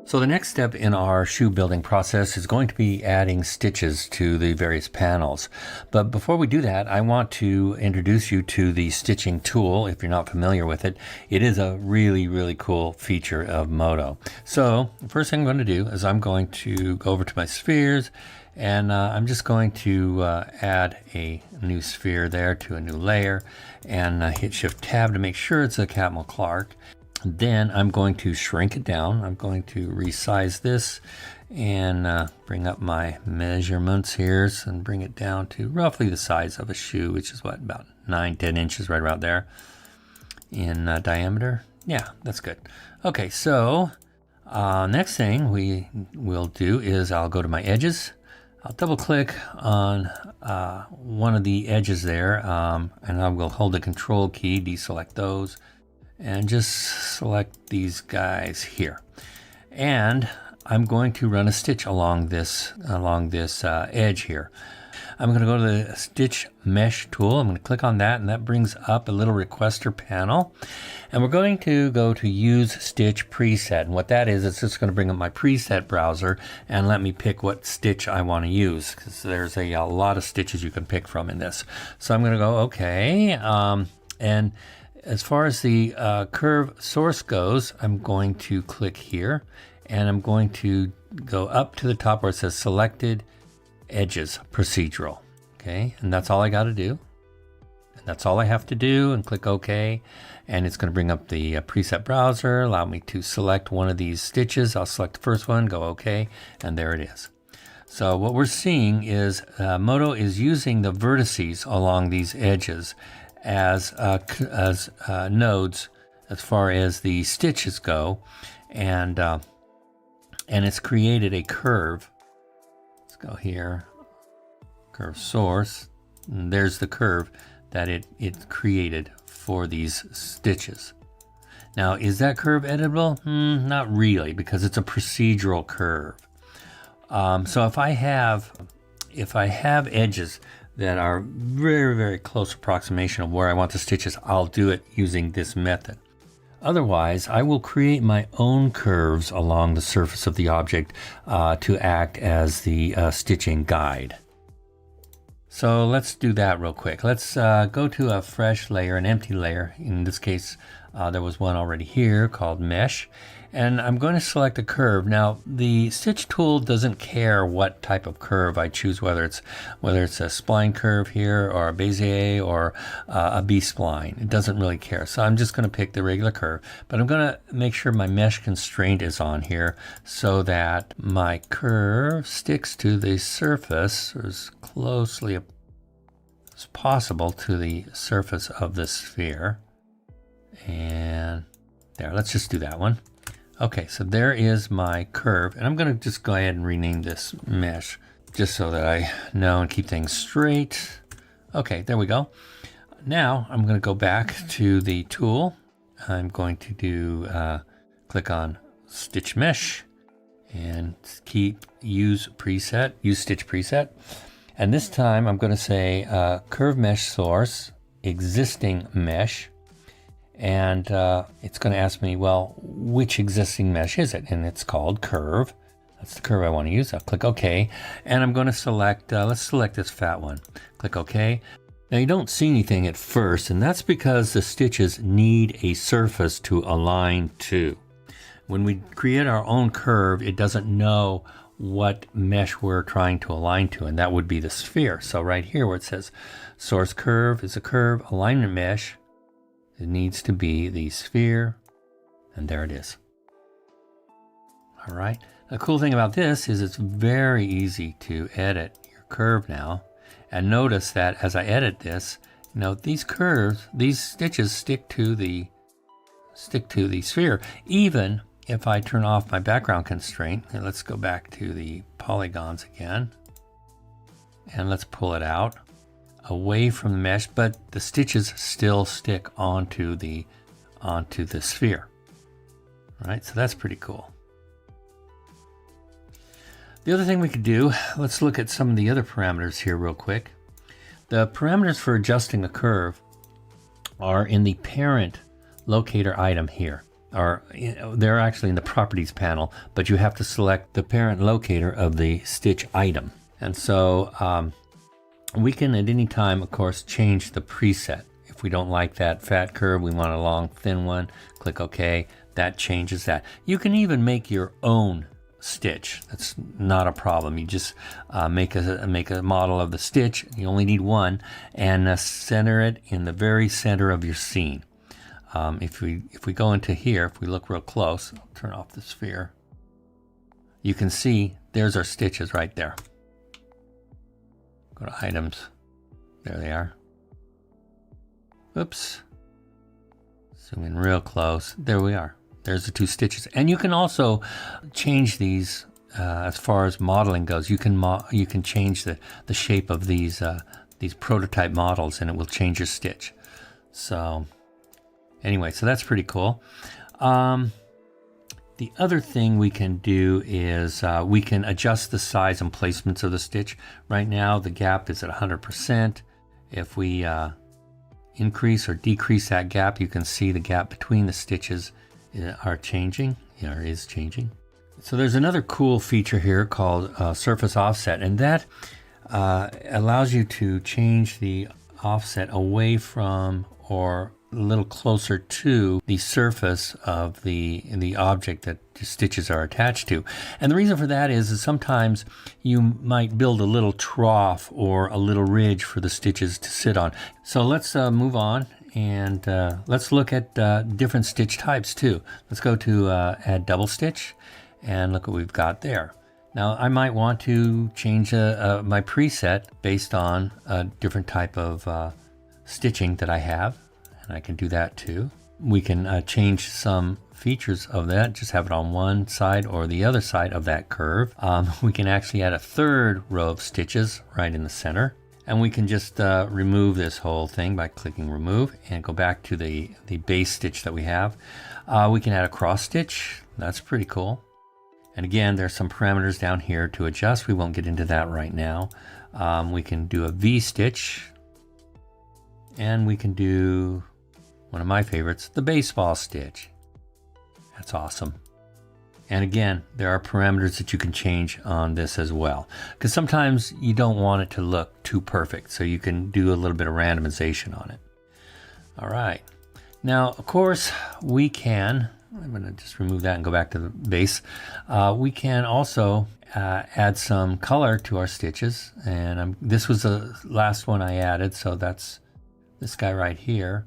So the next step in our shoe building process is going to be adding stitches to the various panels. But before we do that, I want to introduce you to the stitching tool. If you're not familiar with it, it is a really cool feature of Modo. So the first thing I'm going to do is I'm going to go over to my spheres, and I'm just going to add a new sphere there to a new layer, and hit Shift Tab to make sure it's a Catmull Clark. Then I'm going to shrink it down. I'm going to resize this and bring up my measurements here and bring it down to roughly the size of a shoe, which is what, about 9-10 inches, right around there in diameter. Yeah, that's good. Okay, so next thing we will do is I'll go to my edges. I'll double click on one of the edges there, and I will hold the Control key, deselect those, and just select these guys here. And I'm going to run a stitch along this edge here. I'm going to go to the Stitch Mesh tool. I'm going to click on that, and that brings up a little requester panel. And we're going to go to Use Stitch Preset. And what that is, it's just going to bring up my preset browser and let me pick what stitch I want to use, because there's a lot of stitches you can pick from in this. So I'm going to go OK. And as far as the curve source goes, I'm going to click here, and I'm going to go up to the top where it says Selected Edges Procedural. Okay, and that's all I got to do. And that's all I have to do, and click OK. And it's going to bring up the preset browser, allow me to select one of these stitches. I'll select the first one, go OK, and there it is. So what we're seeing is Modo is using the vertices along these edges as nodes as far as the stitches go, and it's created a curve. Let's go here, curve source, and there's the curve that it created for these stitches. Now, is that curve editable? Not really, because it's a procedural curve. So if I have edges that are very close approximation of where I want the stitches, I'll do it using this method. Otherwise, I will create my own curves along the surface of the object to act as the stitching guide. So let's do that real quick. Let's go to a fresh layer, an empty layer. In this case, there was one already here called Mesh. And I'm going to select a curve. Now, the stitch tool doesn't care what type of curve I choose, whether it's a spline curve here, or a Bezier, or a B-spline. It doesn't really care. So I'm just going to pick the regular curve. But I'm going to make sure my mesh constraint is on here so that my curve sticks to the surface as closely as possible to the surface of the sphere. And there, let's just do that one. Okay, so there is my curve, and I'm going to just go ahead and rename this mesh just so that I know and keep things straight. Okay, there we go. Now I'm going to go back to the tool. I'm going to do click on Stitch Mesh and use Stitch Preset. And this time I'm going to say Curve Mesh Source, Existing Mesh. And it's going to ask me, well, which existing mesh is it? And it's called curve. That's the curve I want to use. I'll click OK. And I'm going to select, let's select this fat one. Click OK. Now you don't see anything at first, and that's because the stitches need a surface to align to. When we create our own curve, it doesn't know what mesh we're trying to align to, and that would be the sphere. So right here where it says source curve is a curve, alignment mesh, it needs to be the sphere, and there it is. All right. The cool thing about this is it's very easy to edit your curve now. And notice that as I edit this, you know, these curves, these stitches stick to the sphere. Even if I turn off my background constraint, and let's go back to the polygons again, and let's pull it out away from the mesh, but the stitches still stick onto the sphere. All right, so that's pretty cool. The other thing we could do, let's look at some of the other parameters here real quick. The parameters for adjusting the curve are in the parent locator item here. or they're actually in the properties panel, but you have to select the parent locator of the stitch item. And so we can at any time, of course, change the preset. If we don't like that fat curve, we want a long, thin one, click OK. That changes that. You can even make your own stitch. That's not a problem. You just make a model of the stitch. You only need one, and center it in the very center of your scene. If we go into here, if we look real close, I'll turn off the sphere. You can see there's our stitches right there. Go to items. There they are. Oops. Zoom in real close. There we are. There's the two stitches. And you can also change these as far as modeling goes. You can change the shape of these prototype models, and it will change your stitch. So anyway, so that's pretty cool. The other thing we can do is we can adjust the size and placements of the stitch. Right now the gap is at 100%. If we increase or decrease that gap, you can see the gap between the stitches are changing, or is changing. So there's another cool feature here called surface offset, and that allows you to change the offset away from or a little closer to the surface of the object that the stitches are attached to. And the reason for that is sometimes you might build a little trough or a little ridge for the stitches to sit on. So let's move on, and let's look at different stitch types too. Let's go to add double stitch, and look what we've got there. Now I might want to change my preset based on a different type of stitching that I have. And I can do that too. We can change some features of that, just have it on one side or the other side of that curve. We can actually add a third row of stitches right in the center. And we can just remove this whole thing by clicking remove and go back to the base stitch that we have. We can add a cross stitch. That's pretty cool. And again, there's some parameters down here to adjust. We won't get into that right now. We can do a V stitch, and we can do one of my favorites, the baseball stitch. That's awesome. And again, there are parameters that you can change on this as well, because sometimes you don't want it to look too perfect, so you can do a little bit of randomization on it. All right. Now, of course, we can, I'm going to just remove that and go back to the base. We can also add some color to our stitches, and this was the last one I added, so that's this guy right here.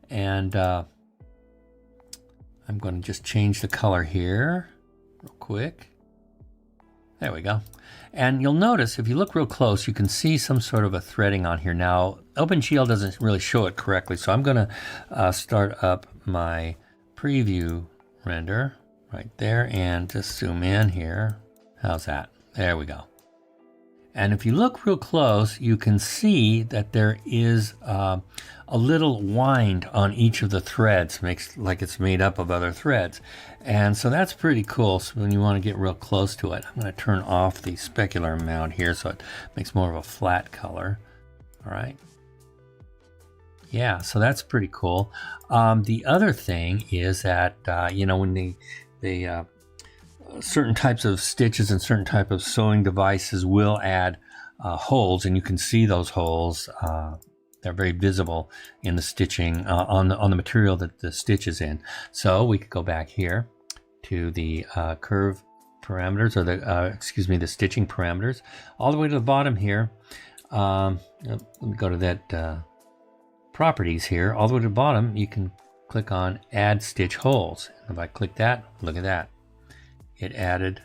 And I'm going to just change the color here real quick. There we go. And you'll notice if you look real close, you can see some sort of a threading on here. Now, OpenGL doesn't really show it correctly, so I'm going to start up my preview render right there and just zoom in here. How's that? There we go. And if you look real close, you can see that there is a little wind on each of the threads, makes like it's made up of other threads. And so that's pretty cool. So when you want to get real close to it, I'm going to turn off the specular amount here so it makes more of a flat color. All right. Yeah, so that's pretty cool. The other thing is that, you know, when certain types of stitches and certain type of sewing devices will add holes, and you can see those holes. They're very visible in the stitching on the material that the stitch is in. So we could go back here to the curve parameters, or the stitching parameters, all the way to the bottom here. Let me go to that properties here. All the way to the bottom, you can click on add stitch holes. If I click that, look at that. It added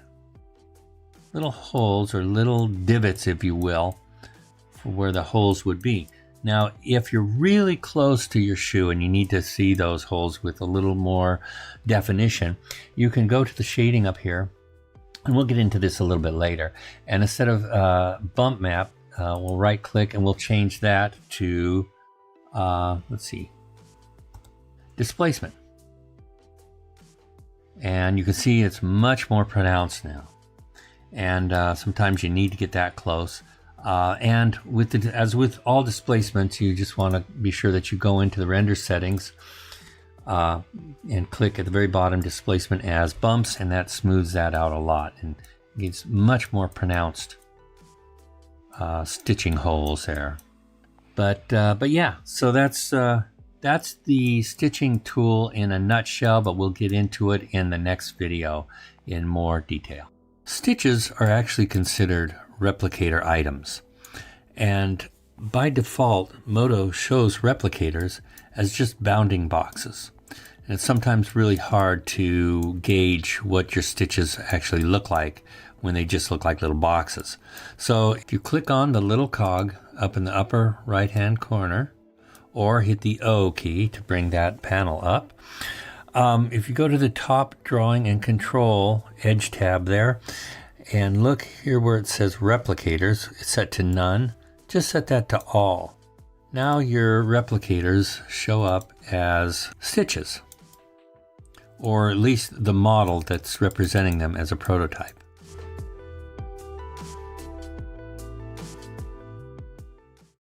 little holes, or little divots, if you will, for where the holes would be. Now, if you're really close to your shoe and you need to see those holes with a little more definition, you can go to the shading up here, and we'll get into this a little bit later. And instead of bump map, we'll right click and we'll change that to, let's see, displacement. And you can see it's much more pronounced now. And sometimes you need to get that close. And as with all displacements, you just want to be sure that you go into the render settings and click at the very bottom displacement as bumps, and that smooths that out a lot and gives much more pronounced stitching holes there. But yeah, so that's the stitching tool in a nutshell, but we'll get into it in the next video in more detail. Stitches are actually considered replicator items, and by default Modo shows replicators as just bounding boxes. And it's sometimes really hard to gauge what your stitches actually look like when they just look like little boxes. So if you click on the little cog up in the upper right hand corner, or hit the O key to bring that panel up, if you go to the top drawing and control edge tab there, and look here where it says replicators, it's set to none. Just set that to all. Now your replicators show up as stitches, or at least the model that's representing them as a prototype.